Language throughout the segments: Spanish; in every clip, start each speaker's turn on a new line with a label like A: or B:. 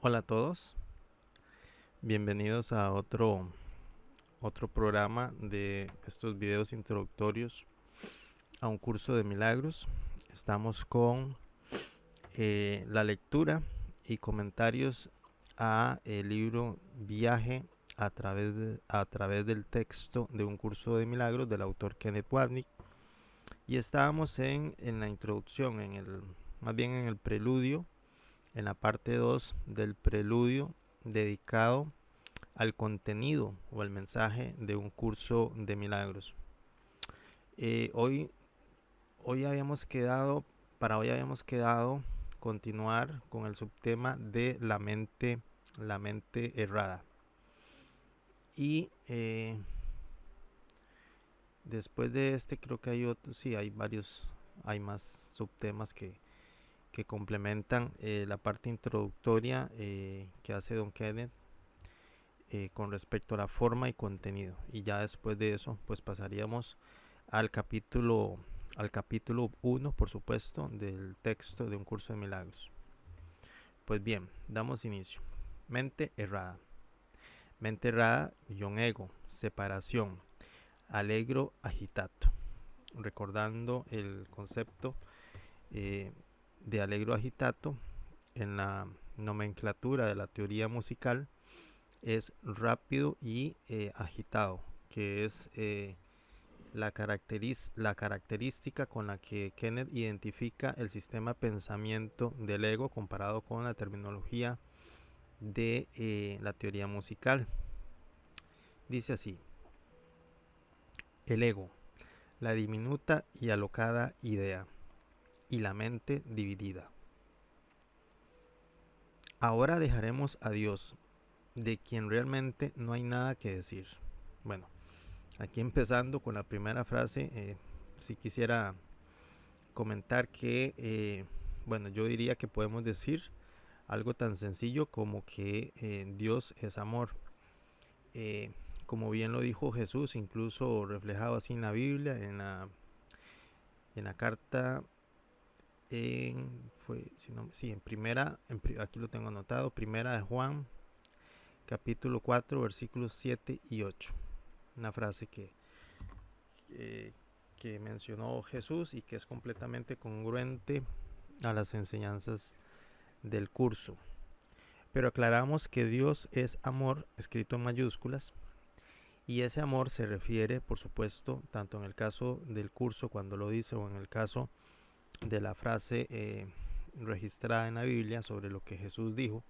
A: Hola a todos, bienvenidos a otro programa de estos videos introductorios a un curso de milagros. Estamos con la lectura y comentarios a el libro Viaje a través del texto de un curso de milagros del autor Kenneth Wapnick. Y estábamos en la introducción, más bien en el preludio, en la parte 2 del preludio dedicado al contenido o al mensaje de un curso de milagros. Eh, hoy, hoy habíamos quedado, para hoy habíamos quedado continuar con el subtema de la mente errada. Y después de este creo que hay otros, sí, hay varios, hay más subtemas que complementan la parte introductoria que hace Don Kenneth con respecto a la forma y contenido. Y ya después de eso, pues pasaríamos al capítulo al capítulo 1, por supuesto, del texto de un curso de milagros. Pues bien, damos inicio. Mente errada. Mente errada, guión ego, separación, allegro agitato. Recordando el concepto de allegro agitato en la nomenclatura de la teoría musical, es rápido y agitado, que es la característica con la que Kenneth identifica el sistema de pensamiento del ego comparado con la terminología de la teoría musical. Dice así: el ego, la diminuta y alocada idea, y la mente dividida. Ahora dejaremos a Dios, de quien realmente no hay nada que decir. Bueno, aquí empezando con la primera frase, si quisiera comentar que, bueno, yo diría que podemos decir algo tan sencillo como que Dios es amor. Eh, como bien lo dijo Jesús, incluso reflejado así en la Biblia, en la carta, en primera, aquí lo tengo anotado, primera de Juan, capítulo 4, versículos 7 y 8. Una frase eh, que mencionó Jesús y que es completamente congruente a las enseñanzas del curso. Pero aclaramos que Dios es amor, escrito en mayúsculas, y ese amor se refiere, por supuesto, tanto en el caso del curso cuando lo dice o en el caso de la frase registrada en la Biblia sobre lo que Jesús dijo.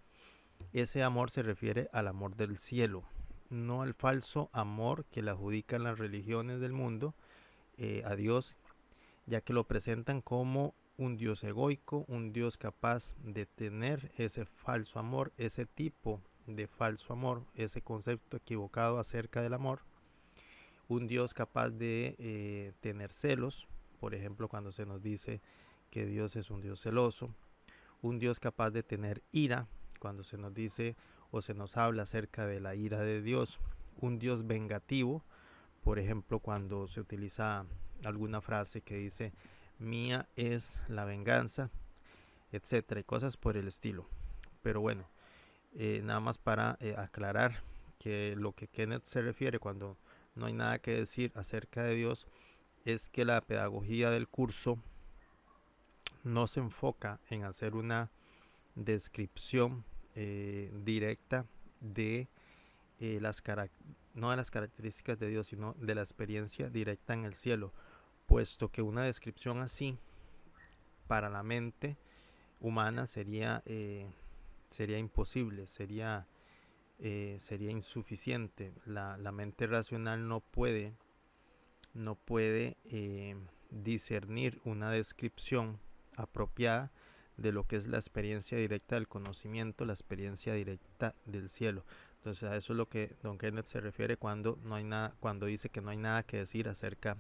A: Ese amor se refiere al amor del cielo, no al falso amor que le adjudican las religiones del mundo a Dios, ya que lo presentan como un Dios egoico, un Dios capaz de tener ese falso amor, ese tipo de falso amor, ese concepto equivocado acerca del amor, un Dios capaz de tener celos, por ejemplo cuando se nos dice que Dios es un Dios celoso, un Dios capaz de tener ira, cuando se nos dice o se nos habla acerca de la ira de Dios, un Dios vengativo, por ejemplo cuando se utiliza alguna frase que dice mía es la venganza, etcétera, y cosas por el estilo. Pero bueno, nada más para aclarar que lo que Kenneth se refiere cuando no hay nada que decir acerca de Dios es que la pedagogía del curso no se enfoca en hacer una descripción directa de no de las características de Dios, sino de la experiencia directa en el cielo, puesto que una descripción así para la mente humana sería imposible, sería insuficiente. La mente racional no puede discernir una descripción apropiada de lo que es la experiencia directa del conocimiento, la experiencia directa del cielo. Entonces a eso es lo que Don Kenneth se refiere cuando no hay nada, cuando dice que no hay nada que decir acerca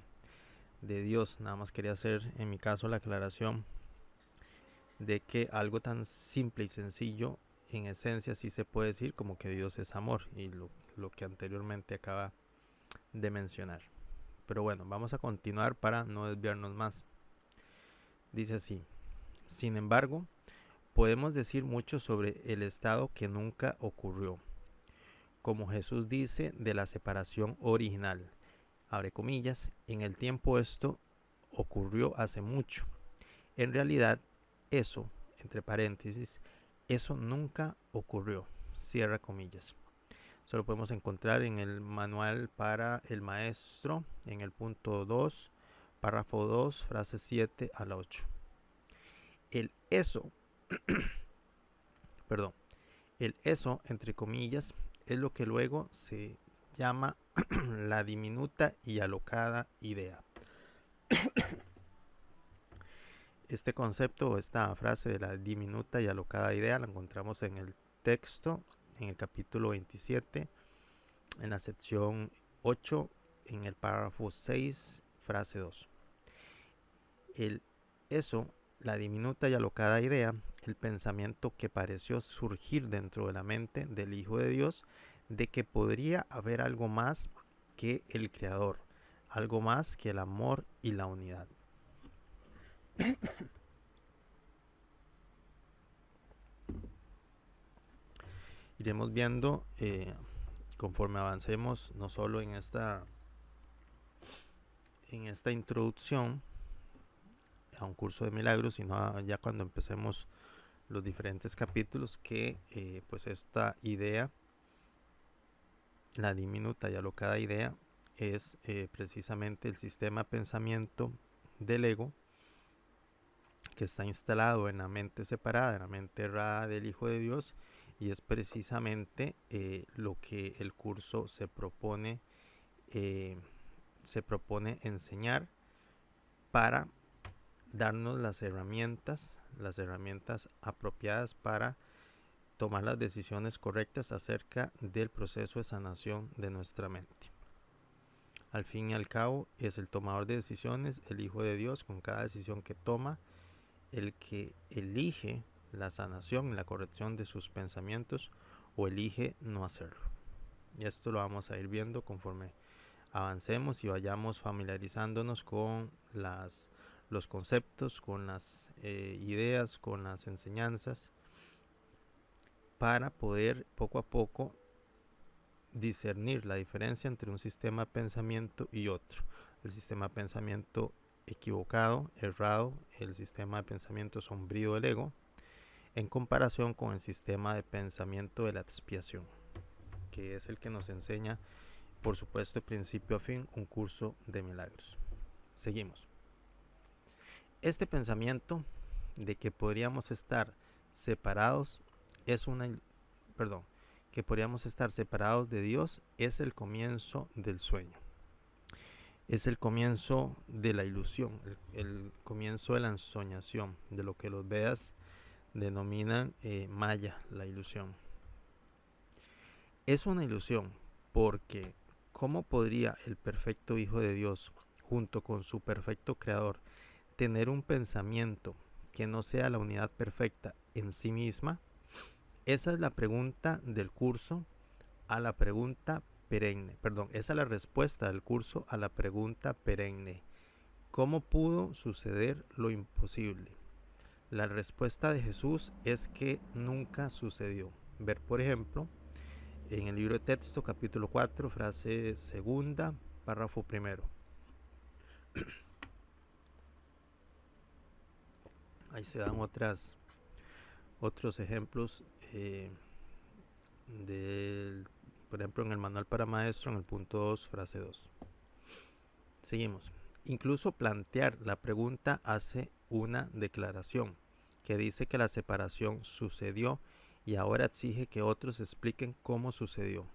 A: de Dios. Nada más quería hacer en mi caso la aclaración de que algo tan simple y sencillo en esencia sí se puede decir como que Dios es amor, y lo que anteriormente acaba de mencionar. Pero bueno, vamos a continuar para no desviarnos más. Dice así: sin embargo, Podemos decir mucho sobre el estado que nunca ocurrió, como Jesús dice de la separación original. Abre comillas, en el tiempo esto ocurrió hace mucho. En realidad, eso, entre paréntesis, eso nunca ocurrió. Cierra comillas. Eso lo podemos encontrar en el manual para el maestro, en el punto 2, párrafo 2, frase 7 a la 8. El eso, perdón, el eso, entre comillas, es lo que luego se llama la diminuta y alocada idea. Este concepto o esta frase de la diminuta y alocada idea la encontramos en el texto, en el capítulo 27, en la sección 8, en el párrafo 6, frase 2. El eso, la diminuta y alocada idea, el pensamiento que pareció surgir dentro de la mente del Hijo de Dios, de que podría haber algo más que el Creador, algo más que el amor y la unidad. Iremos viendo conforme avancemos, no solo en esta introducción a un curso de milagros, sino ya cuando empecemos los diferentes capítulos, que pues esta idea, la diminuta y alocada idea, es precisamente el sistema de pensamiento del ego que está instalado en la mente separada, en la mente errada del Hijo de Dios, y es precisamente lo que el curso se propone enseñar para darnos las herramientas apropiadas para tomar las decisiones correctas acerca del proceso de sanación de nuestra mente. Al fin y al cabo, es el tomador de decisiones, el Hijo de Dios, con cada decisión que toma, el que elige la sanación y la corrección de sus pensamientos o elige no hacerlo. Y esto lo vamos a ir viendo conforme avancemos y vayamos familiarizándonos con los conceptos, con las ideas, con las enseñanzas, para poder poco a poco discernir la diferencia entre un sistema de pensamiento y otro. El sistema de pensamiento equivocado, errado, el sistema de pensamiento sombrío del ego, en comparación con el sistema de pensamiento de la expiación, que es el que nos enseña, por supuesto, de principio a fin, un curso de milagros. Seguimos. Este pensamiento de que podríamos estar separados que podríamos estar separados de Dios es el comienzo del sueño. Es el comienzo de la ilusión, el comienzo de la ensoñación, de lo que los Vedas denominan Maya, la ilusión. Es una ilusión porque ¿cómo podría el perfecto Hijo de Dios, junto con su perfecto Creador, tener un pensamiento que no sea la unidad perfecta en sí misma? Esa es la pregunta del curso a la pregunta perenne. Esa es la respuesta del curso a la pregunta perenne. ¿Cómo pudo suceder lo imposible? La respuesta de Jesús es que nunca sucedió. Ver, por ejemplo, en el libro de texto, capítulo 4, frase segunda, párrafo primero. Ahí se dan otros ejemplos por ejemplo, en el manual para maestro, en el punto 2, frase 2. Seguimos. Incluso plantear la pregunta hace una declaración que dice que la separación sucedió y ahora exige que otros expliquen cómo sucedió.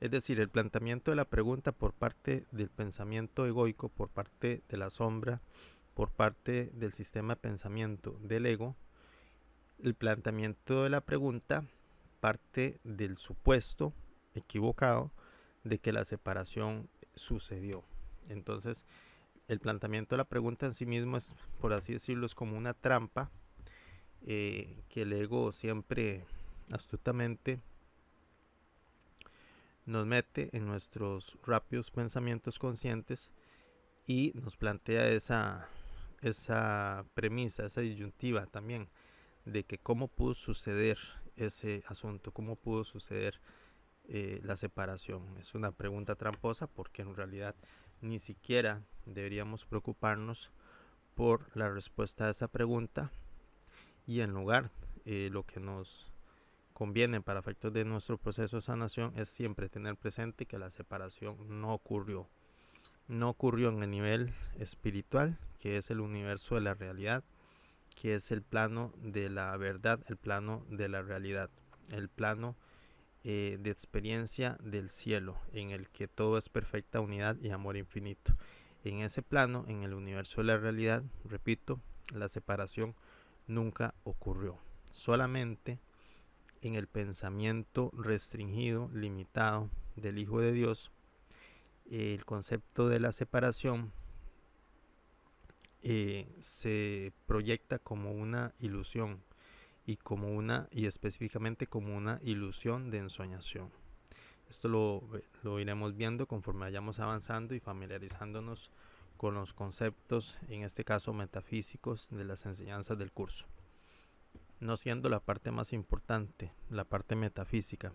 A: Es decir, el planteamiento de la pregunta por parte del pensamiento egoico, por parte de la sombra, por parte del sistema de pensamiento del ego, el planteamiento de la pregunta parte del supuesto equivocado de que la separación sucedió. Entonces, el planteamiento de la pregunta en sí mismo es, por así decirlo, es como una trampa que el ego siempre astutamente nos mete en nuestros rápidos pensamientos conscientes y nos plantea esa esa premisa, esa disyuntiva también de que cómo pudo suceder ese asunto, cómo pudo suceder la separación. Es una pregunta tramposa porque en realidad ni siquiera deberíamos preocuparnos por la respuesta a esa pregunta, y en lugar lo que nos conviene para efectos de nuestro proceso de sanación es siempre tener presente que la separación no ocurrió. No ocurrió en el nivel espiritual, que es el universo de la realidad, que es el plano de la verdad, el plano de la realidad, el plano de experiencia del cielo, en el que todo es perfecta unidad y amor infinito. En ese plano, en el universo de la realidad, repito, la separación nunca ocurrió. Solamente en el pensamiento restringido, limitado del Hijo de Dios, el concepto de la separación se proyecta como una ilusión y específicamente como una ilusión de ensoñación. Esto lo iremos viendo conforme vayamos avanzando y familiarizándonos con los conceptos, en este caso metafísicos, de las enseñanzas del curso. No siendo la parte más importante, la parte metafísica,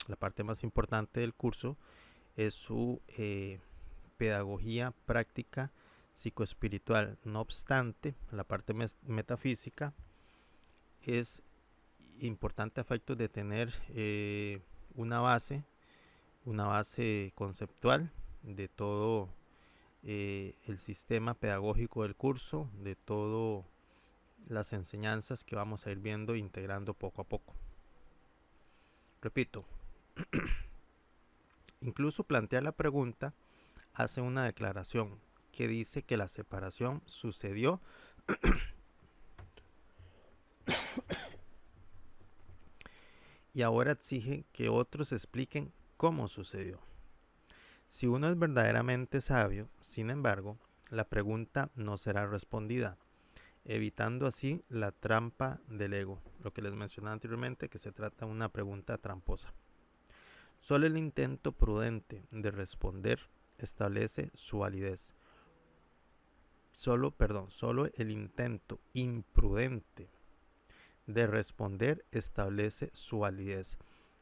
A: la parte más importante del curso es su pedagogía práctica psicoespiritual. No obstante, la parte metafísica es importante a efectos de tener una base conceptual de todo el sistema pedagógico del curso, de todo las enseñanzas que vamos a ir viendo e integrando poco a poco. Repito, incluso plantear la pregunta hace una declaración que dice que la separación sucedió y ahora exige que otros expliquen cómo sucedió. Si uno es verdaderamente sabio, sin embargo, la pregunta no será respondida, evitando así la trampa del ego, lo que les mencioné anteriormente, que se trata de una pregunta tramposa. Solo el intento prudente de responder establece su validez. Solo el intento imprudente de responder establece su validez,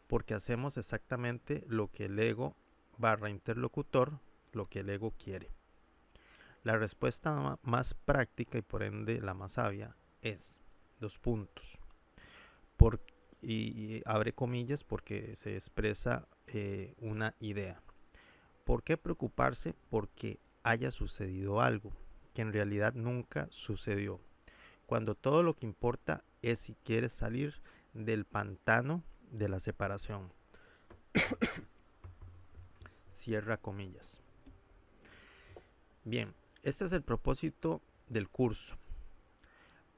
A: porque hacemos exactamente lo que el ego / interlocutor, lo que el ego quiere. La respuesta más práctica y por ende la más sabia es y abre comillas porque se expresa una idea. ¿Por qué preocuparse porque haya sucedido algo que en realidad nunca sucedió, cuando todo lo que importa es si quieres salir del pantano de la separación? Cierra comillas. Bien, este es el propósito del curso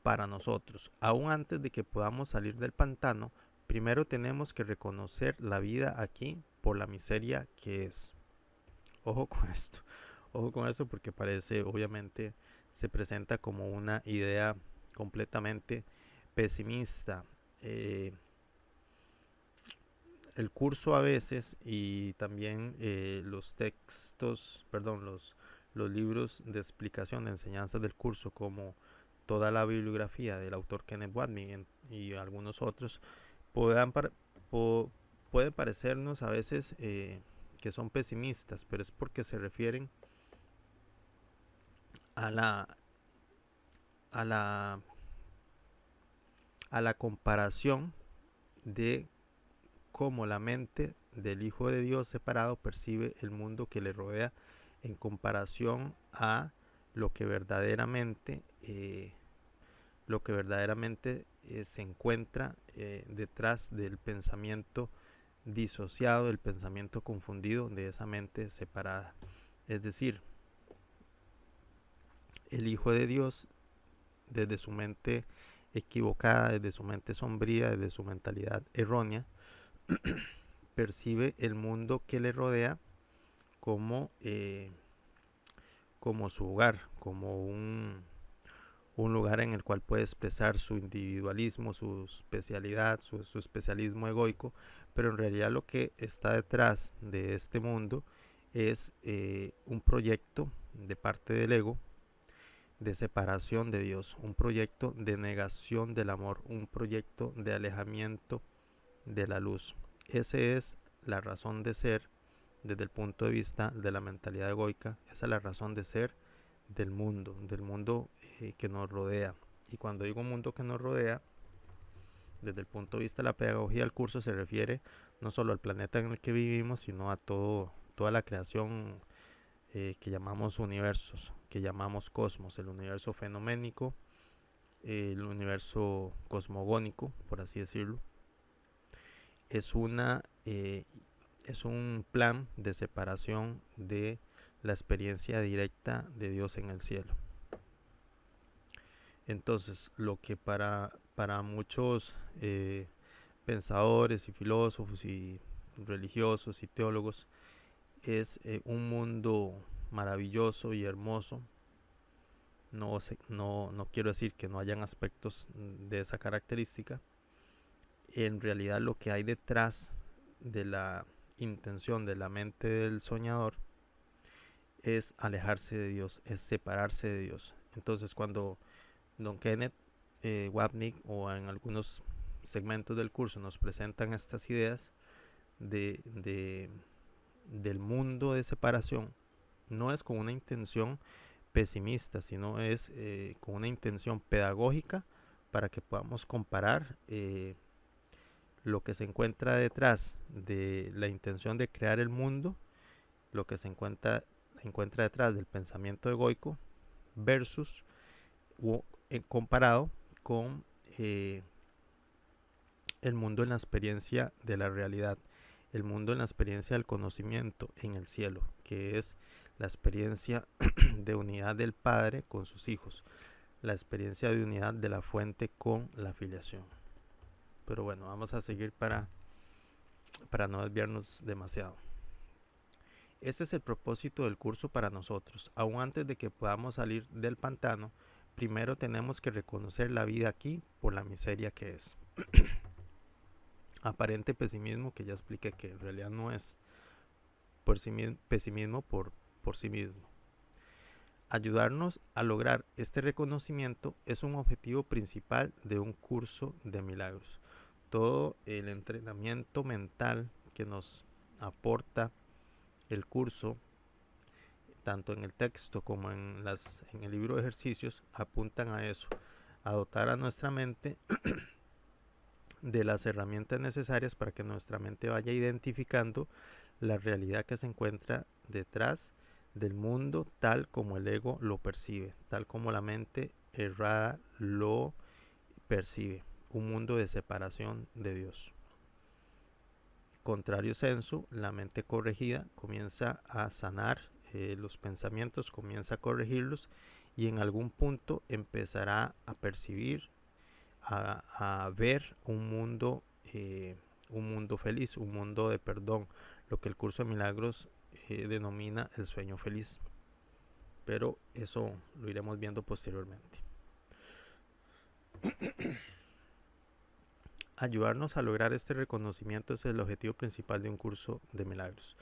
A: para nosotros. Aún antes de que podamos salir del pantano, primero tenemos que reconocer la vida aquí por la miseria que es. Ojo con esto porque parece, obviamente, se presenta como una idea completamente pesimista. El curso a veces y también los libros de explicación de enseñanzas del curso, como toda la bibliografía del autor Kenneth Whately y algunos otros, pueden parecernos a veces que son pesimistas, pero es porque se refieren a la comparación de cómo la mente del Hijo de Dios separado percibe el mundo que le rodea en comparación a lo que verdaderamente se encuentra detrás del pensamiento disociado, del pensamiento confundido de esa mente separada. Es decir, el Hijo de Dios, desde su mente equivocada, desde su mente sombría, desde su mentalidad errónea, percibe el mundo que le rodea como su hogar, como un lugar en el cual puede expresar su individualismo, su especialidad, su especialismo egoico, pero en realidad lo que está detrás de este mundo es un proyecto de parte del ego de separación de Dios, un proyecto de negación del amor, un proyecto de alejamiento de la luz. Esa es la razón de ser desde el punto de vista de la mentalidad egoica. Esa es la razón de ser del mundo que nos rodea. Y cuando digo mundo que nos rodea, desde el punto de vista de la pedagogía del curso se refiere no solo al planeta en el que vivimos, sino a toda la creación que llamamos universos, que llamamos cosmos, el universo fenoménico, el universo cosmogónico, por así decirlo. Es un plan de separación de la experiencia directa de Dios en el cielo. Entonces, lo que para muchos pensadores y filósofos y religiosos y teólogos es un mundo maravilloso y hermoso. No quiero decir que no hayan aspectos de esa característica. En realidad lo que hay detrás de la intención de la mente del soñador es alejarse de Dios, es separarse de Dios. Entonces cuando Don Kenneth Wapnick o en algunos segmentos del curso nos presentan estas ideas del mundo de separación, no es con una intención pesimista, sino es con una intención pedagógica para que podamos comparar lo que se encuentra detrás de la intención de crear el mundo, lo que se encuentra detrás del pensamiento egoico versus comparado con el mundo en la experiencia de la realidad, el mundo en la experiencia del conocimiento en el cielo, que es la experiencia de unidad del Padre con sus hijos, la experiencia de unidad de la fuente con la filiación. Pero bueno, vamos a seguir para no desviarnos demasiado. Este es el propósito del curso para nosotros. Aún antes de que podamos salir del pantano, primero tenemos que reconocer la vida aquí por la miseria que es. Aparente pesimismo que ya expliqué que en realidad no es pesimismo por sí mismo. Ayudarnos a lograr este reconocimiento es un objetivo principal de un curso de milagros. Todo el entrenamiento mental que nos aporta el curso, tanto en el texto como en el libro de ejercicios, apuntan a eso, a dotar a nuestra mente de las herramientas necesarias para que nuestra mente vaya identificando la realidad que se encuentra detrás del mundo tal como el ego lo percibe, tal como la mente errada lo percibe, un mundo de separación de Dios. Contrario sensu, la mente corregida comienza a sanar los pensamientos, comienza a corregirlos y en algún punto empezará a percibir, a ver un mundo feliz, un mundo de perdón, lo que el curso de milagros denomina el sueño feliz. Pero eso lo iremos viendo posteriormente. Ayudarnos a lograr este reconocimiento es el objetivo principal de un curso de milagros.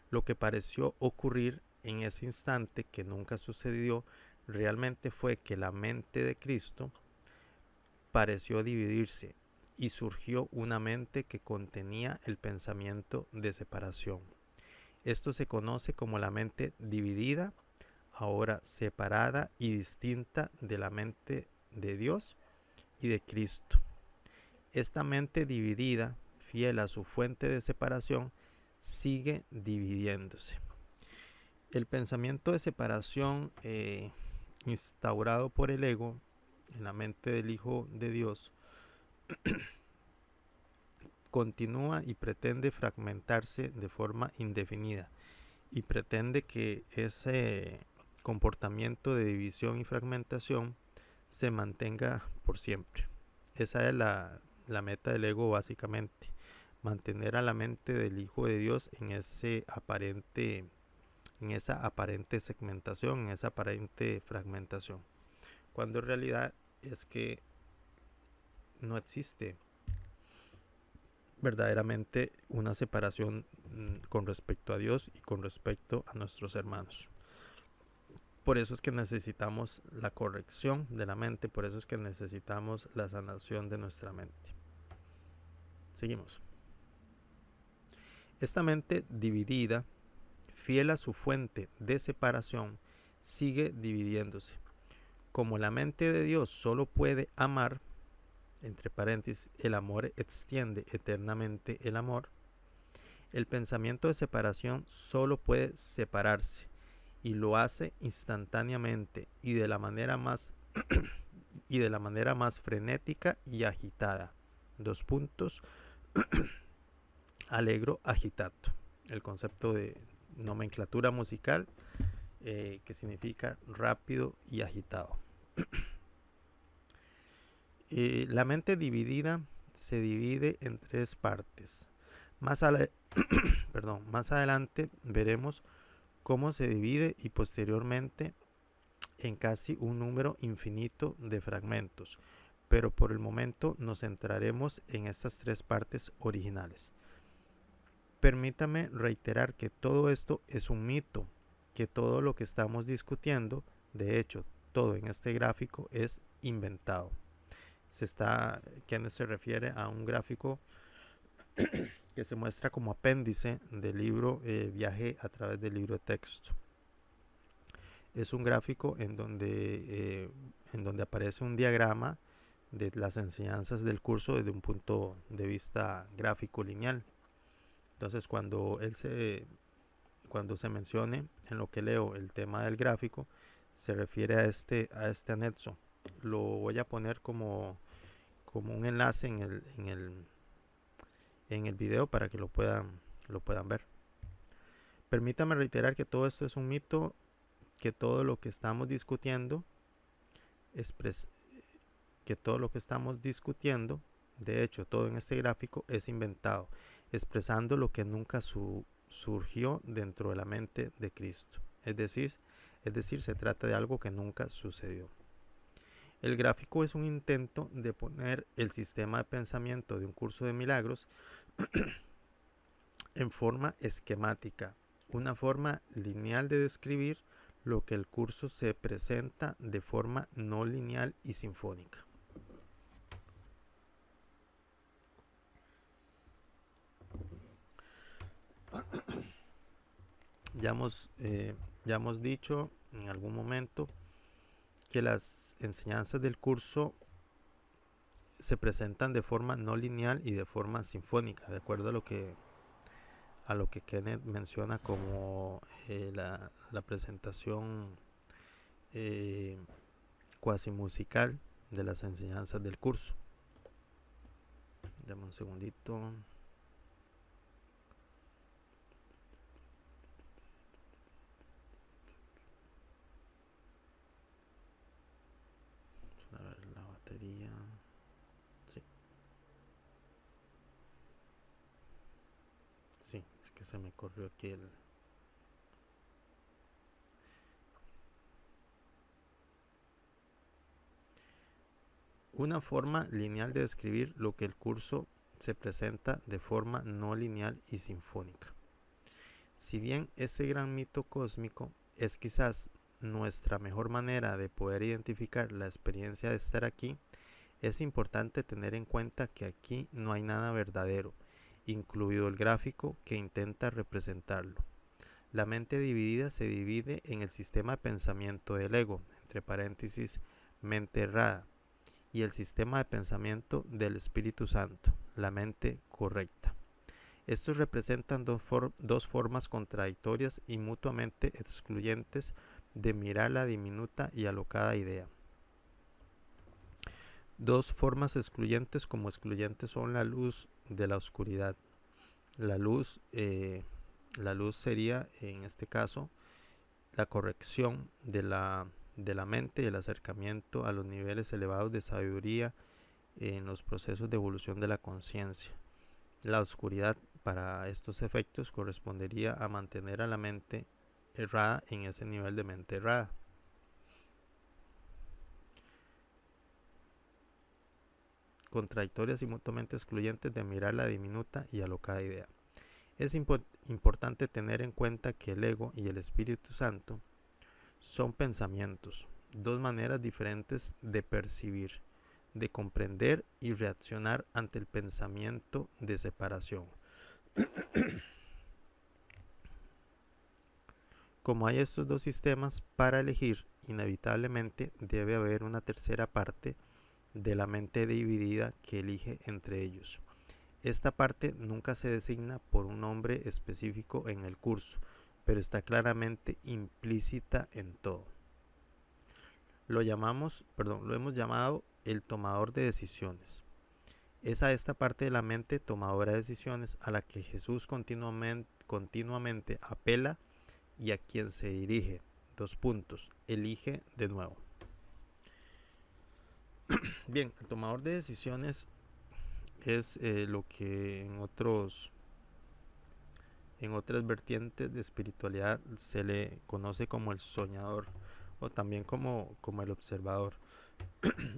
A: Lo que pareció ocurrir en ese instante, que nunca sucedió, realmente fue que la mente de Cristo pareció dividirse y surgió una mente que contenía el pensamiento de separación. Esto se conoce como la mente dividida, ahora separada y distinta de la mente de Dios y de Cristo. Esta mente dividida, fiel a su fuente de separación, sigue dividiéndose. El pensamiento de separación instaurado por el ego en la mente del Hijo de Dios continúa y pretende fragmentarse de forma indefinida y pretende que ese comportamiento de división y fragmentación se mantenga por siempre. Esa es la meta del ego, básicamente, mantener a la mente del Hijo de Dios en esa aparente segmentación, en esa aparente fragmentación, cuando en realidad es que no existe verdaderamente una separación con respecto a Dios y con respecto a nuestros hermanos. Por eso es que necesitamos la corrección de la mente, por eso es que necesitamos la sanación de nuestra mente. Seguimos. Esta mente dividida, fiel a su fuente de separación, sigue dividiéndose. Como la mente de Dios solo puede amar, entre paréntesis, el amor extiende eternamente el amor, el pensamiento de separación solo puede separarse y lo hace instantáneamente y de la manera más frenética y agitada. Dos puntos. Allegro agitato. El concepto de nomenclatura musical que significa rápido y agitado. La mente dividida se divide en tres partes. Más adelante veremos cómo se divide y posteriormente en casi un número infinito de fragmentos, pero por el momento nos centraremos en estas tres partes originales. Permítame reiterar que todo esto es un mito, que todo lo que estamos discutiendo, de hecho, todo en este gráfico es inventado. Kenneth se refiere a un gráfico que se muestra como apéndice del libro Viaje a través del libro de texto. Es un gráfico en donde aparece un diagrama de las enseñanzas del curso desde un punto de vista gráfico lineal. Entonces cuando se mencione en lo que leo el tema del gráfico, se refiere a este anexo. Lo voy a poner como un enlace en el video para que lo puedan ver. Permítame reiterar que todo esto es un mito, que todo lo que estamos discutiendo, de hecho todo en este gráfico es inventado, expresando lo que nunca surgió dentro de la mente de Cristo. Es decir, se trata de algo que nunca sucedió. El gráfico es un intento de poner el sistema de pensamiento de un curso de milagros en forma esquemática, una forma lineal de describir lo que el curso se presenta de forma no lineal y sinfónica. Ya hemos dicho en algún momento que las enseñanzas del curso se presentan de forma no lineal y de forma sinfónica, de acuerdo a lo que Kenneth menciona como la presentación cuasi musical de las enseñanzas del curso. Dame un segundito. A ver la batería. Sí, es que se me corrió aquí Una forma lineal de describir lo que el curso se presenta de forma no lineal y sinfónica. Si bien este gran mito cósmico es quizás nuestra mejor manera de poder identificar la experiencia de estar aquí, es importante tener en cuenta que aquí no hay nada verdadero, incluido el gráfico que intenta representarlo. La mente dividida se divide en el sistema de pensamiento del ego, entre paréntesis, mente errada, y el sistema de pensamiento del Espíritu Santo, la mente correcta. Estos representan dos formas contradictorias y mutuamente excluyentes de mirar la diminuta y alocada idea. Dos formas excluyentes como excluyentes son la luz de la oscuridad. La luz sería, en este caso, la corrección de la mente y el acercamiento a los niveles elevados de sabiduría en los procesos de evolución de la conciencia. La oscuridad, para estos efectos, correspondería a mantener a la mente errada en ese nivel de mente errada. Contradictorias y mutuamente excluyentes de mirar la diminuta y alocada idea. Es importante tener en cuenta que el ego y el Espíritu Santo Son pensamientos, dos maneras diferentes de percibir, de comprender y reaccionar ante el pensamiento de separación. Como hay estos dos sistemas para elegir, inevitablemente debe haber una tercera parte de la mente dividida que elige entre ellos. Esta parte nunca se designa por un nombre específico en el curso, pero está claramente implícita en todo. Lo hemos llamado el tomador de decisiones. Es a esta parte de la mente tomadora de decisiones a la que Jesús continuamente apela y a quien se dirige. Elige de nuevo. Bien, el tomador de decisiones es lo que en otras vertientes de espiritualidad se le conoce como el soñador o también como el observador.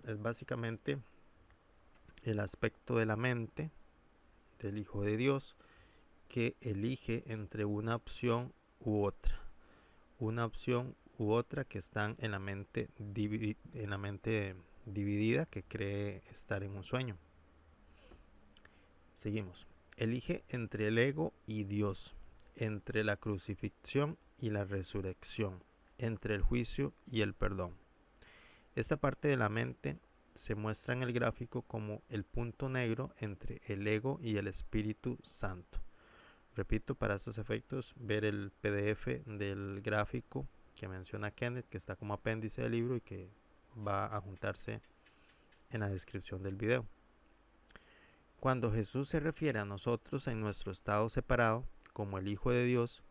A: Es básicamente el aspecto de la mente del Hijo de Dios que elige entre una opción u otra. Una opción u otra que están en la mente dividida, que cree estar en un sueño. Seguimos. Elige entre el ego y Dios, entre la crucifixión y la resurrección, entre el juicio y el perdón. Esta parte de la mente se muestra en el gráfico como el punto negro entre el ego y el Espíritu Santo. Repito, para estos efectos, ver el PDF del gráfico que menciona Kenneth, que está como apéndice del libro y que va a juntarse en la descripción del video. Cuando Jesús se refiere a nosotros en nuestro estado separado, como el Hijo de Dios,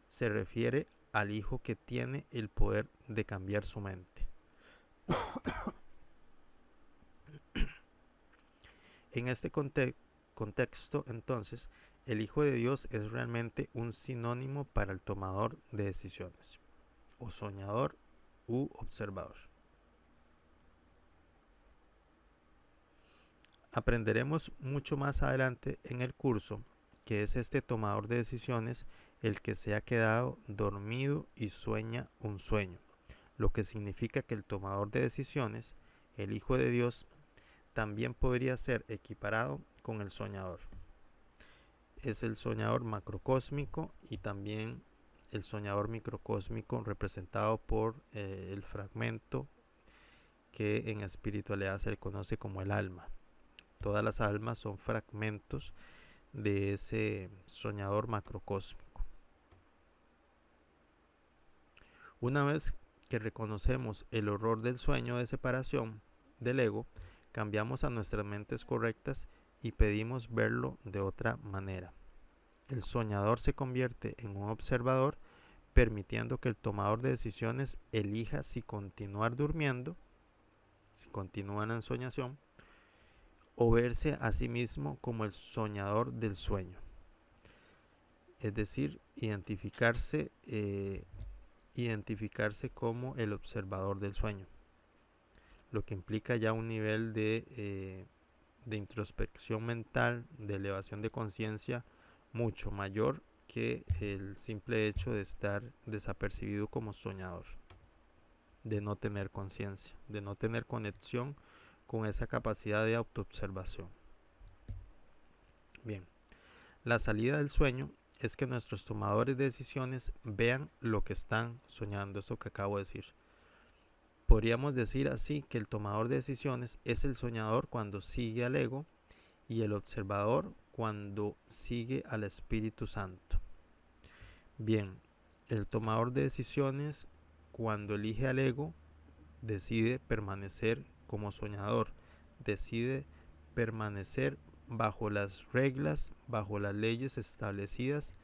A: se refiere al Hijo que tiene el poder de cambiar su mente. En este contexto, entonces, el Hijo de Dios es realmente un sinónimo para el tomador de decisiones, o soñador u observador. Aprenderemos mucho más adelante en el curso que es este tomador de decisiones el que se ha quedado dormido y sueña un sueño, lo que significa que el tomador de decisiones, el Hijo de Dios, también podría ser equiparado con el soñador. Es el soñador macrocósmico y también el soñador microcósmico representado por el fragmento que en espiritualidad se le conoce como el alma. Todas las almas son fragmentos de ese soñador macrocósmico. Una vez que reconocemos el horror del sueño de separación del ego, cambiamos a nuestras mentes correctas y pedimos verlo de otra manera. El soñador se convierte en un observador, permitiendo que el tomador de decisiones elija si continuar durmiendo, si continúa en la ensoñación, o verse a sí mismo como el soñador del sueño. Es decir, identificarse como el observador del sueño, lo que implica ya un nivel de introspección mental, de elevación de conciencia mucho mayor que el simple hecho de estar desapercibido como soñador, de no tener conciencia, de no tener conexión con esa capacidad de autoobservación. Bien, la salida del sueño es que nuestros tomadores de decisiones vean lo que están soñando, esto que acabo de decir. Podríamos decir así que el tomador de decisiones es el soñador cuando sigue al ego y el observador cuando sigue al Espíritu Santo. Bien, el tomador de decisiones cuando elige al ego decide permanecer como soñador, decide permanecer bajo las reglas, bajo las leyes establecidas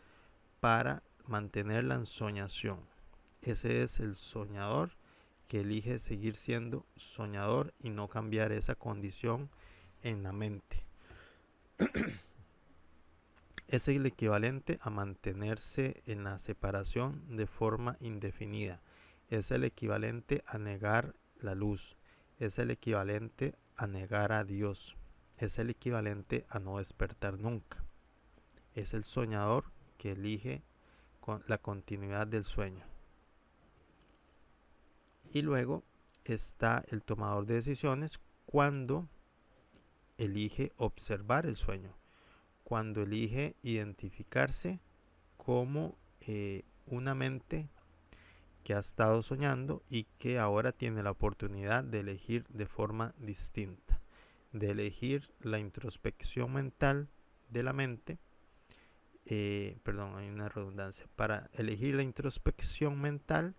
A: para mantener la ensoñación. Ese es el soñador que elige seguir siendo soñador y no cambiar esa condición en la mente. Es el equivalente a mantenerse en la separación de forma indefinida. Es el equivalente a negar la luz. Es el equivalente a negar a Dios. Es el equivalente a no despertar nunca. Es el soñador que elige la continuidad del sueño. Y luego está el tomador de decisiones cuando elige observar el sueño, cuando elige identificarse como una mente que ha estado soñando y que ahora tiene la oportunidad de elegir de forma distinta, de elegir la introspección mental de la mente, hay una redundancia, para elegir la introspección mental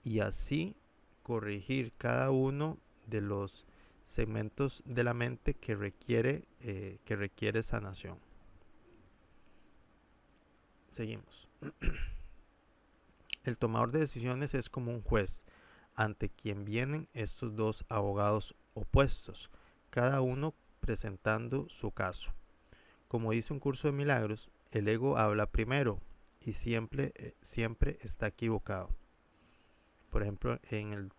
A: y así corregir cada uno de los segmentos de la mente que requiere sanación. Seguimos. El tomador de decisiones es como un juez ante quien vienen estos dos abogados opuestos, cada uno presentando su caso. Como dice un curso de milagros, el ego habla primero y siempre está equivocado. Por ejemplo, en el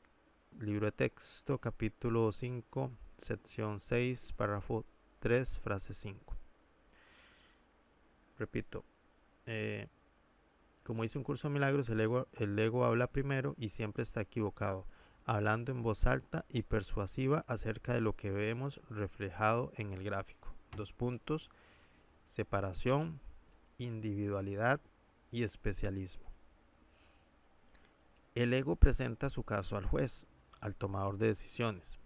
A: libro de texto, capítulo 5, sección 6, párrafo 3, frase 5. Repito, como dice un curso de milagros, el ego habla primero y siempre está equivocado, hablando en voz alta y persuasiva acerca de lo que vemos reflejado en el gráfico. 2 puntos, separación, individualidad y especialismo. El ego presenta su caso al juez, al tomador de decisiones,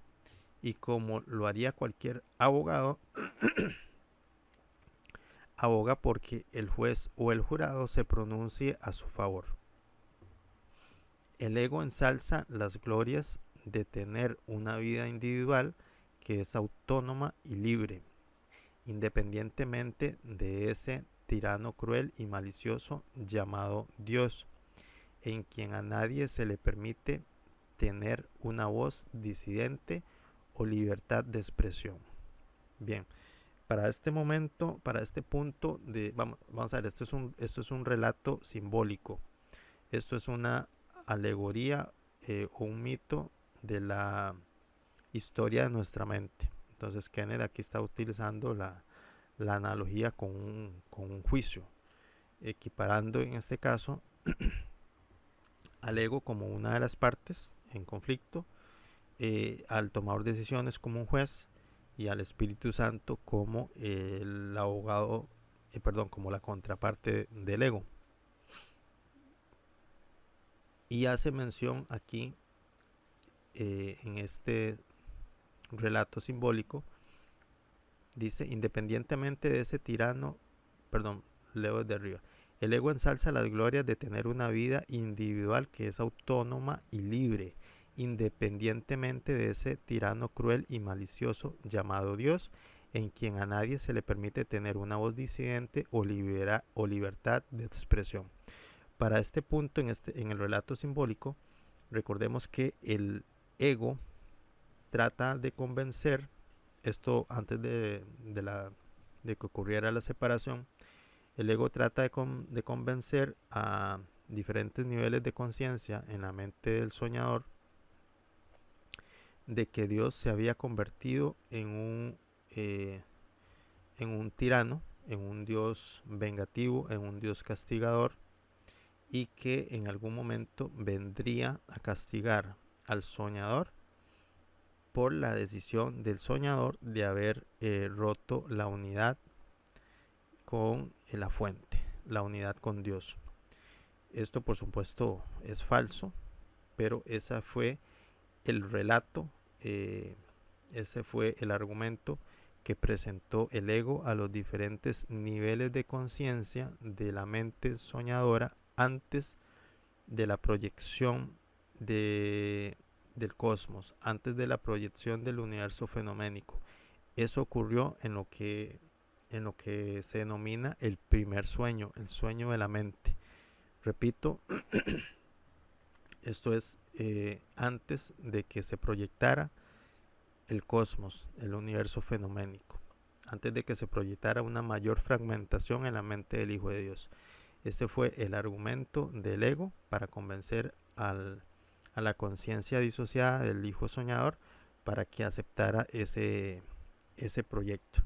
A: y como lo haría cualquier abogado, aboga porque el juez o el jurado se pronuncie a su favor. El ego ensalza las glorias de tener una vida individual que es autónoma y libre, independientemente de ese tirano cruel y malicioso llamado Dios, en quien a nadie se le permite tener una voz disidente o libertad de expresión. Bien, para este momento, para este punto vamos a ver, esto es un relato simbólico. Esto es una alegoría o un mito de la historia de nuestra mente. Entonces Kenneth aquí está utilizando la analogía con un juicio, equiparando en este caso al ego como una de las partes en conflicto, al tomador de decisiones como un juez y al Espíritu Santo como el abogado, como la contraparte del ego. Y hace mención aquí en este relato simbólico, dice, independientemente de ese tirano, leo desde arriba. El ego ensalza las glorias de tener una vida individual que es autónoma y libre, independientemente de ese tirano cruel y malicioso llamado Dios, en quien a nadie se le permite tener una voz disidente o libertad de expresión. Para este punto, en el relato simbólico, recordemos que el ego trata de convencer, esto antes de que ocurriera la separación, el ego trata de convencer a diferentes niveles de conciencia en la mente del soñador de que Dios se había convertido en un tirano, en un Dios vengativo, en un Dios castigador, y que en algún momento vendría a castigar al soñador por la decisión del soñador de haber roto la unidad con la fuente, la unidad con Dios. Esto por supuesto es falso, pero ese fue el relato, ese fue el argumento que presentó el ego a los diferentes niveles de conciencia de la mente soñadora antes de la proyección del cosmos, antes de la proyección del universo fenoménico. Eso ocurrió en lo que se denomina el primer sueño, el sueño de la mente. Repito, esto es antes de que se proyectara el cosmos, el universo fenoménico, antes de que se proyectara una mayor fragmentación en la mente del Hijo de Dios. Este fue el argumento del ego para convencer a la conciencia disociada del hijo soñador para que aceptara ese proyecto.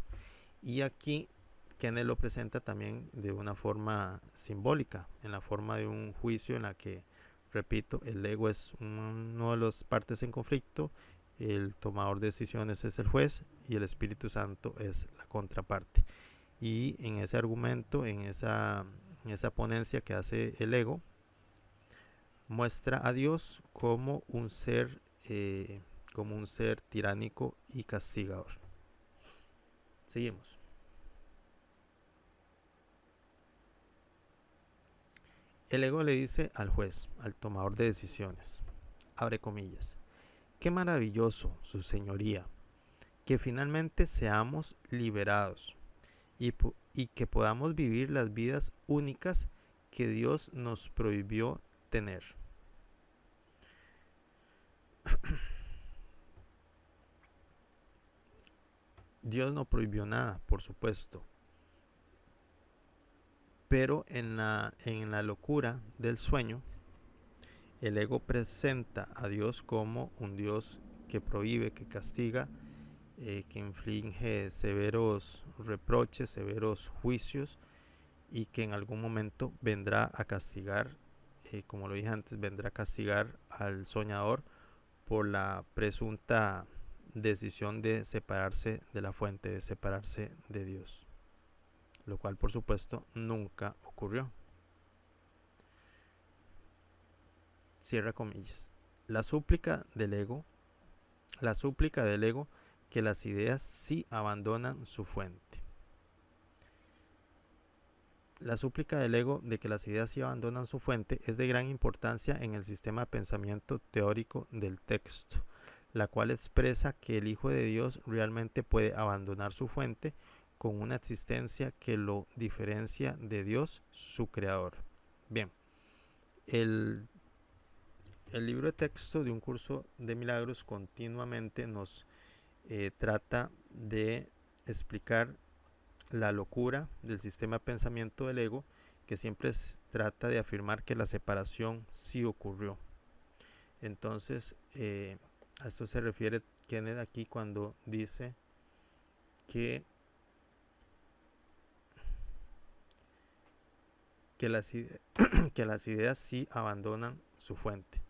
A: Y aquí Kenneth lo presenta también de una forma simbólica, en la forma de un juicio en la que Repito, el ego es una de las partes en conflicto, el tomador de decisiones es el juez y el Espíritu Santo es la contraparte. Y en ese argumento, en esa ponencia que hace el ego, muestra a Dios como un ser tiránico y castigador. Seguimos. El ego le dice al juez, al tomador de decisiones, abre comillas, qué maravilloso, su señoría, que finalmente seamos liberados y que podamos vivir las vidas únicas que Dios nos prohibió tener. Dios no prohibió nada, por supuesto. Pero en la locura del sueño, el ego presenta a Dios como un Dios que prohíbe, que castiga, que inflige severos reproches, severos juicios, y que en algún momento vendrá a castigar, como lo dije antes, vendrá a castigar al soñador por la presunta decisión de separarse de la fuente, de separarse de Dios, lo cual por supuesto nunca ocurrió. Cierra comillas. La súplica del ego que las ideas sí abandonan su fuente. La súplica del ego de que las ideas sí abandonan su fuente es de gran importancia en el sistema de pensamiento teórico del texto, la cual expresa que el Hijo de Dios realmente puede abandonar su fuente con una existencia que lo diferencia de Dios, su creador. Bien, el libro de texto de un curso de milagros continuamente nos trata de explicar la locura del sistema de pensamiento del ego, que siempre trata de afirmar que la separación sí ocurrió. Entonces, a esto se refiere Kenneth aquí cuando dice que las ideas sí abandonan su fuente.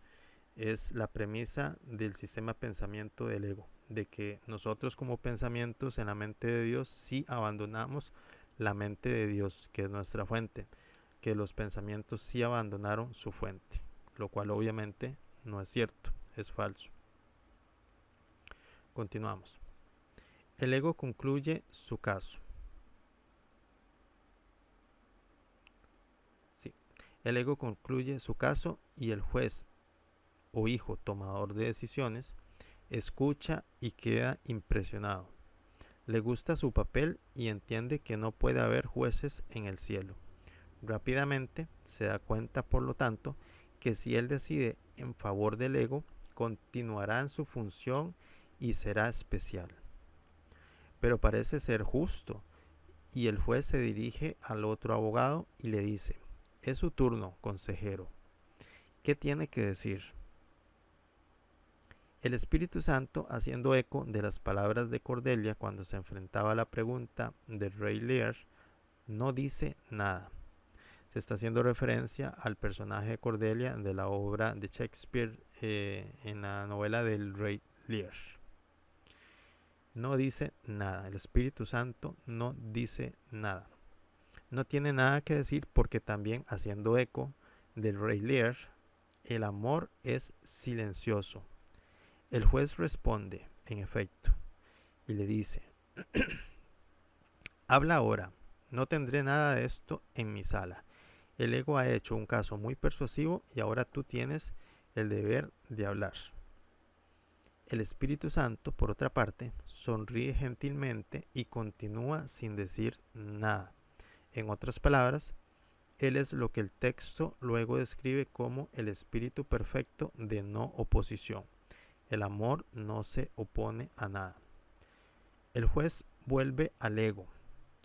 A: Es la premisa del sistema de pensamiento del ego, de que nosotros como pensamientos en la mente de Dios sí abandonamos la mente de Dios, que es nuestra fuente, que los pensamientos sí abandonaron su fuente, lo cual obviamente no es cierto, es falso. Continuamos. El ego concluye su caso. Sí, el ego concluye su caso y el juez o hijo tomador de decisiones escucha y queda impresionado. Le gusta su papel y entiende que no puede haber jueces en el cielo. Rápidamente se da cuenta, por lo tanto, que si él decide en favor del ego, continuará en su función y será especial. Pero parece ser justo, y el juez se dirige al otro abogado y le dice: es su turno, consejero. ¿Qué tiene que decir? El Espíritu Santo, haciendo eco de las palabras de Cordelia cuando se enfrentaba a la pregunta del rey Lear, no dice nada. Se está haciendo referencia al personaje de Cordelia de la obra de Shakespeare en la novela del rey Lear. No dice nada. El Espíritu Santo no dice nada. No tiene nada que decir porque también, haciendo eco del rey Lear, el amor es silencioso. El juez responde, en efecto, y le dice: habla ahora, no tendré nada de esto en mi sala. El ego ha hecho un caso muy persuasivo y ahora tú tienes el deber de hablar. El Espíritu Santo, por otra parte, sonríe gentilmente y continúa sin decir nada. En otras palabras, él es lo que el texto luego describe como el espíritu perfecto de no oposición. El amor no se opone a nada. El juez vuelve al ego,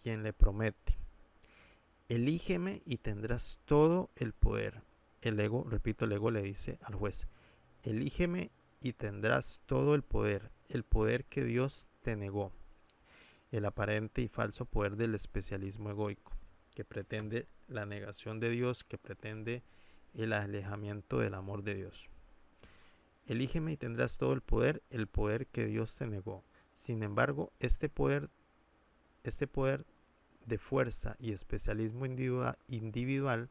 A: quien le promete: elígeme y tendrás todo el poder. El ego le dice al juez: elígeme y tendrás todo el poder que Dios te negó. El aparente y falso poder del especialismo egoico, que pretende la negación de Dios, que pretende el alejamiento del amor de Dios. Elígeme y tendrás todo el poder que Dios te negó. Sin embargo, este poder de fuerza y especialismo individual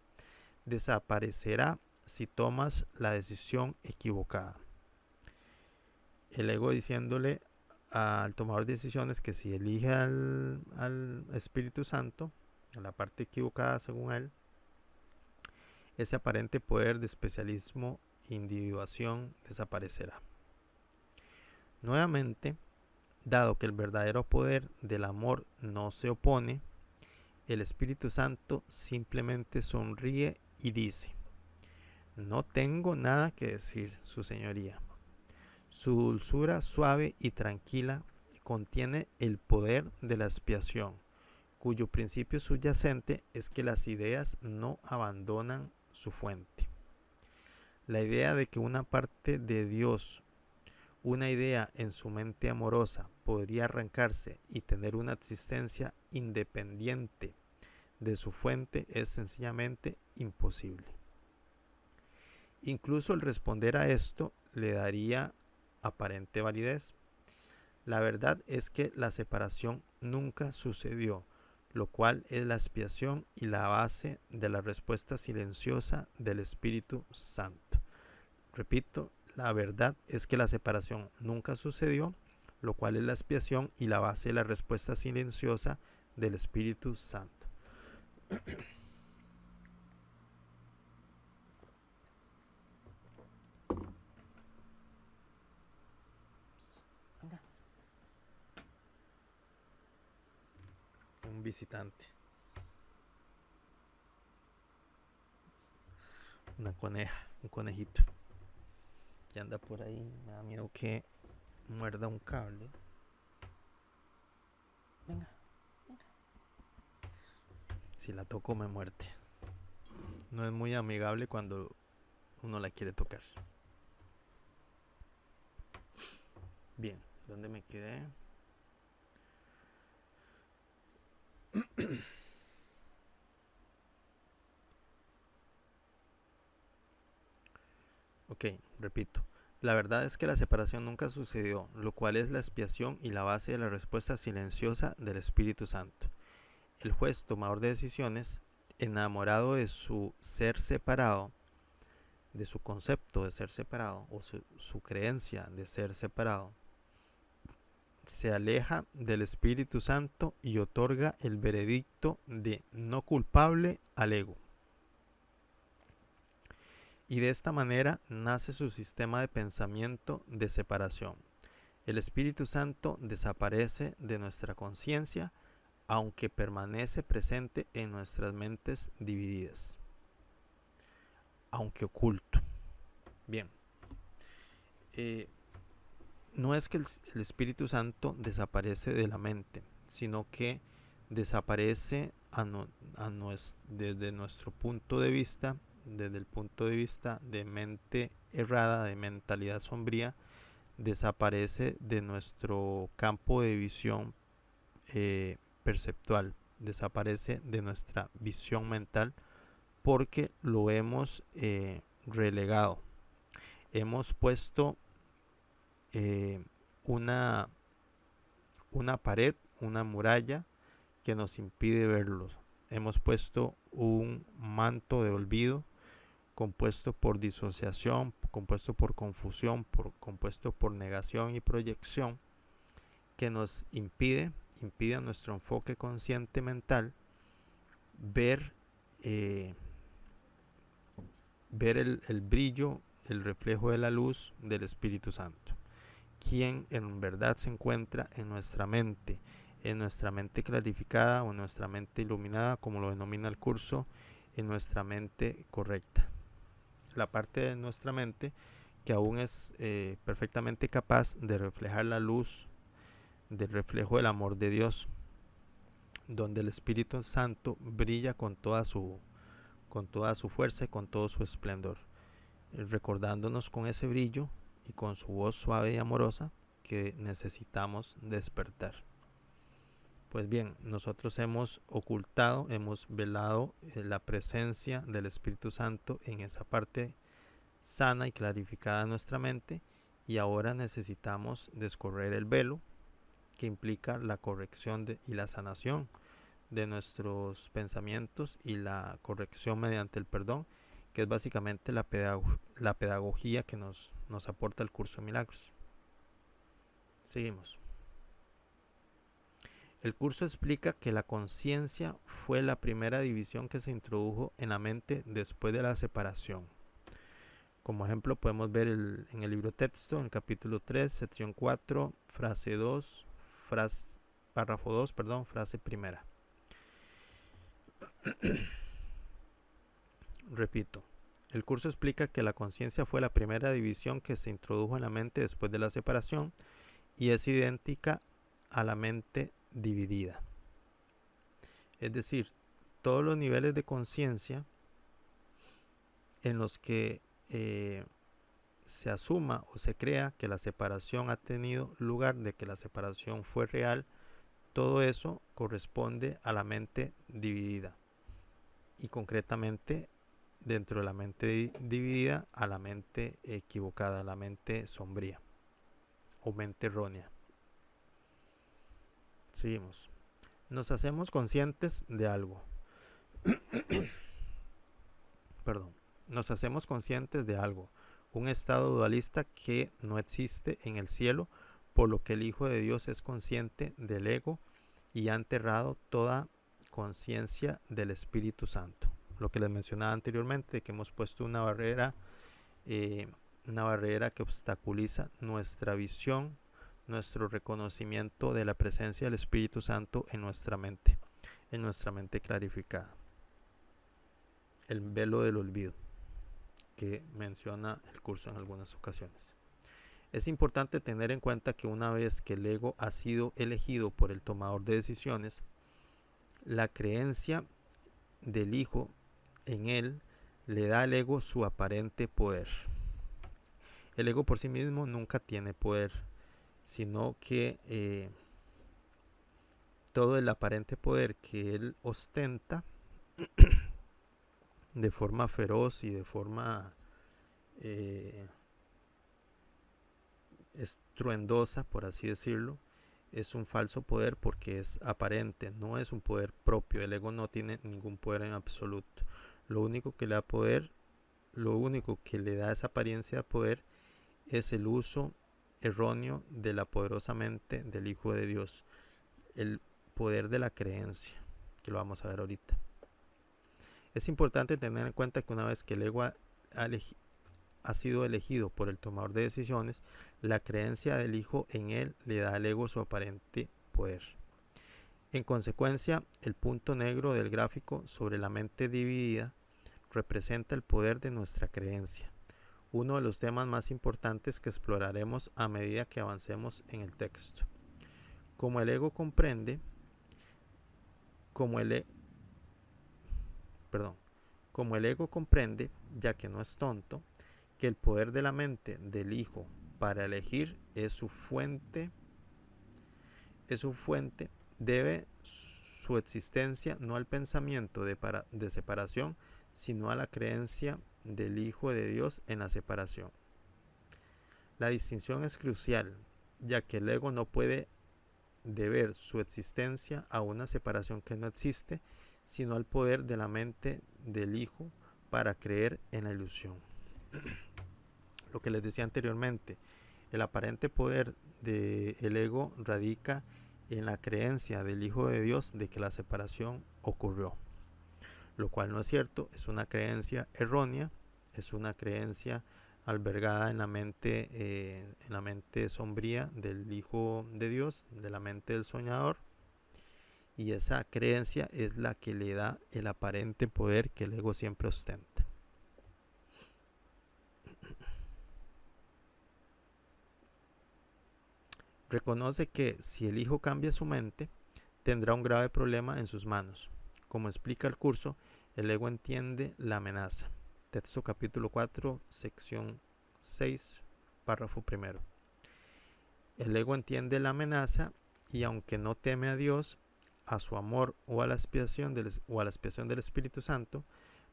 A: desaparecerá si tomas la decisión equivocada. El ego diciéndole al tomador de decisiones que si elige al Espíritu Santo, a la parte equivocada según él, ese aparente poder de especialismo e individuación desaparecerá. Nuevamente, dado que el verdadero poder del amor no se opone, el Espíritu Santo simplemente sonríe y dice: no tengo nada que decir, su señoría. Su dulzura suave y tranquila contiene el poder de la expiación, cuyo principio subyacente es que las ideas no abandonan su fuente. La idea de que una parte de Dios, una idea en su mente amorosa, podría arrancarse y tener una existencia independiente de su fuente es sencillamente imposible. Incluso el responder a esto le daría aparente validez. La verdad es que la separación nunca sucedió, lo cual es la expiación y la base de la respuesta silenciosa del Espíritu Santo. Repito, la verdad es que la separación nunca sucedió, lo cual es la expiación y la base de la respuesta silenciosa del Espíritu Santo. Un visitante. Una coneja, un conejito que anda por ahí. Me da miedo que muerda un cable. Venga. Si la toco me muerde. No es muy amigable cuando uno la quiere tocar. Bien, ¿dónde me quedé? Ok, repito. La verdad es que la separación nunca sucedió, lo cual es la expiación y la base de la respuesta silenciosa del Espíritu Santo. El juez tomador de decisiones, enamorado de su ser separado, de su concepto de ser separado o su creencia de ser separado, se aleja del Espíritu Santo y otorga el veredicto de no culpable al ego. Y de esta manera nace su sistema de pensamiento de separación. El Espíritu Santo desaparece de nuestra conciencia, aunque permanece presente en nuestras mentes divididas, aunque oculto. Bien, no es que el Espíritu Santo desaparece de la mente, sino que desaparece desde nuestro punto de vista, desde el punto de vista de mente errada, de mentalidad sombría, desaparece de nuestro campo de visión perceptual, desaparece de nuestra visión mental porque lo hemos relegado. Hemos puesto una pared, una muralla que nos impide verlos. Hemos puesto un manto de olvido compuesto por disociación, compuesto por confusión, compuesto por negación y proyección, que nos impide a nuestro enfoque consciente mental ver el brillo, el reflejo de la luz del Espíritu Santo, quien en verdad se encuentra en nuestra mente clarificada o en nuestra mente iluminada, como lo denomina el curso, en nuestra mente correcta. La parte de nuestra mente que aún es perfectamente capaz de reflejar la luz del reflejo del amor de Dios, donde el Espíritu Santo brilla con toda su fuerza y con todo su esplendor, recordándonos con ese brillo y con su voz suave y amorosa que necesitamos despertar. Pues bien, nosotros hemos ocultado, hemos velado la presencia del Espíritu Santo en esa parte sana y clarificada de nuestra mente, y ahora necesitamos descorrer el velo que implica la corrección y la sanación de nuestros pensamientos y la corrección mediante el perdón, que es básicamente la pedagogía que nos aporta el curso de milagros. Seguimos. El curso explica que la conciencia fue la primera división que se introdujo en la mente después de la separación. Como ejemplo podemos ver en el libro texto, en el capítulo 3, sección 4, frase 2, párrafo 2, frase primera. Repito, el curso explica que la conciencia fue la primera división que se introdujo en la mente después de la separación y es idéntica a la mente dividida. Es decir, todos los niveles de conciencia en los que se asuma o se crea que la separación ha tenido lugar, de que la separación fue real, todo eso corresponde a la mente dividida, y concretamente dentro de la mente dividida a la mente equivocada, a la mente sombría o mente errónea. Seguimos. Nos hacemos conscientes de algo. Nos hacemos conscientes de algo, un estado dualista que no existe en el cielo, por lo que el Hijo de Dios es consciente del ego y ha enterrado toda conciencia del Espíritu Santo. Lo que les mencionaba anteriormente, que hemos puesto una barrera que obstaculiza nuestra visión, nuestro reconocimiento de la presencia del Espíritu Santo en nuestra mente clarificada. El velo del olvido, que menciona el curso en algunas ocasiones. Es importante tener en cuenta que una vez que el ego ha sido elegido por el tomador de decisiones, la creencia del Hijo en él le da al ego su aparente poder. El ego por sí mismo nunca tiene poder, sino que todo el aparente poder que él ostenta de forma feroz y de forma estruendosa, por así decirlo, es un falso poder porque es aparente, no es un poder propio. El ego no tiene ningún poder en absoluto. Lo único que le da poder, lo único que le da esa apariencia de poder es el uso erróneo de la poderosa mente del Hijo de Dios, el poder de la creencia, que lo vamos a ver ahorita. Es importante tener en cuenta que una vez que el ego ha sido elegido por el tomador de decisiones, la creencia del Hijo en él le da al ego su aparente poder. En consecuencia, el punto negro del gráfico sobre la mente dividida representa el poder de nuestra creencia, uno de los temas más importantes que exploraremos a medida que avancemos en el texto. Como el ego comprende, ya que no es tonto, que el poder de la mente del Hijo para elegir es su fuente, debe su existencia no al pensamiento de separación, sino a la creencia del Hijo de Dios en la separación. La distinción es crucial, ya que el ego no puede deber su existencia a una separación que no existe, sino al poder de la mente del Hijo para creer en la ilusión. Lo que les decía anteriormente, el aparente poder del ego radica en la creencia del Hijo de Dios de que la separación ocurrió, lo cual no es cierto. Es una creencia errónea, es una creencia albergada en la mente sombría del Hijo de Dios, de la mente del soñador, y esa creencia es la que le da el aparente poder que el ego siempre ostenta. Reconoce que si el Hijo cambia su mente, tendrá un grave problema en sus manos. Como explica el curso, el ego entiende la amenaza. Texto capítulo 4, sección 6, párrafo primero. El ego entiende la amenaza y aunque no teme a Dios, a su amor o a la expiación del Espíritu Santo,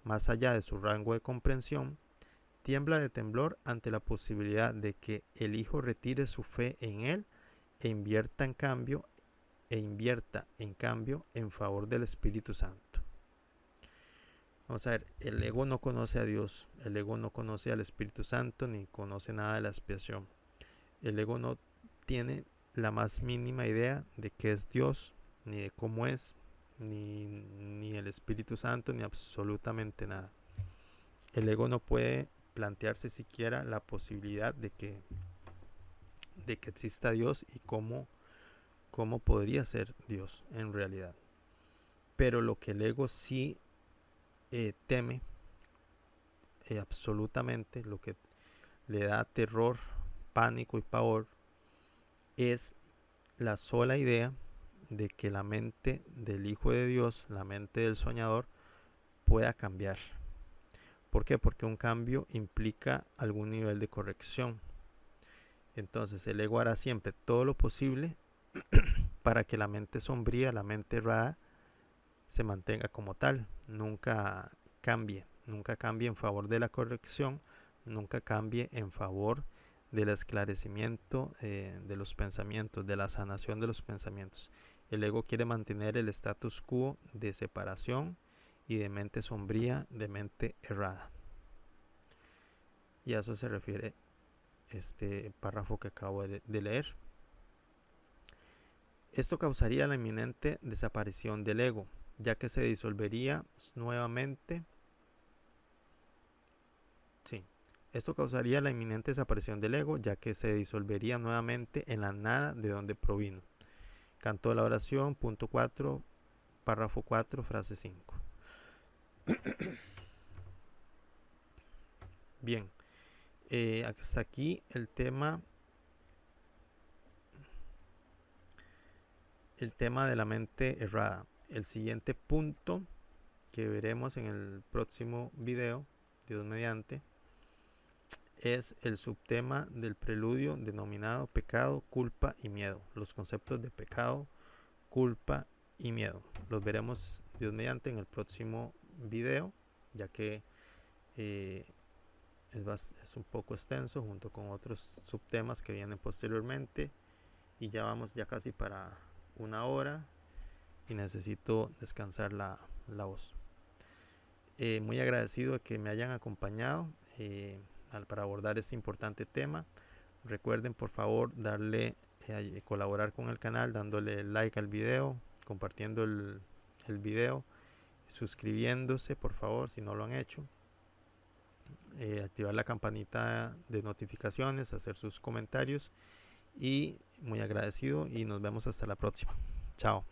A: más allá de su rango de comprensión, tiembla de temblor ante la posibilidad de que el Hijo retire su fe en él e invierta en cambio en favor del Espíritu Santo. Vamos a ver, el ego no conoce a Dios, el ego no conoce al Espíritu Santo, ni conoce nada de la expiación. El ego no tiene la más mínima idea de qué es Dios, ni de cómo es, ni el Espíritu Santo, ni absolutamente nada. El ego no puede plantearse siquiera la posibilidad de que exista Dios y cómo podría ser Dios en realidad. Pero lo que el ego sí teme absolutamente, lo que le da terror, pánico y pavor, es la sola idea de que la mente del Hijo de Dios, la mente del soñador, pueda cambiar. ¿Por qué? Porque un cambio implica algún nivel de corrección. Entonces el ego hará siempre todo lo posible para que la mente sombría, la mente errada, se mantenga como tal, nunca cambie en favor de la corrección, nunca cambie en favor del esclarecimiento de los pensamientos, de la sanación de los pensamientos. El ego quiere mantener el status quo de separación y de mente sombría, de mente errada. Y a eso se refiere este párrafo que acabo de leer. Esto causaría la inminente desaparición del ego, ya que se disolvería nuevamente. Esto causaría la inminente desaparición del ego, ya que se disolvería nuevamente en la nada de donde provino. Canto de la oración, punto 4, párrafo 4, frase 5. Bien, hasta aquí el tema de la mente errada. El siguiente punto que veremos en el próximo video, Dios mediante, es el subtema del preludio denominado pecado, culpa y miedo. Los conceptos de pecado, culpa y miedo. Los veremos, Dios mediante, en el próximo video, ya que es un poco extenso junto con otros subtemas que vienen posteriormente, y ya vamos ya casi para 1 hora y necesito descansar la voz. Muy agradecido de que me hayan acompañado para abordar este importante tema. Recuerden por favor colaborar con el canal dándole like al video, compartiendo el video, suscribiéndose por favor si no lo han hecho, activar la campanita de notificaciones, hacer sus comentarios, y muy agradecido y nos vemos hasta la próxima. Chao.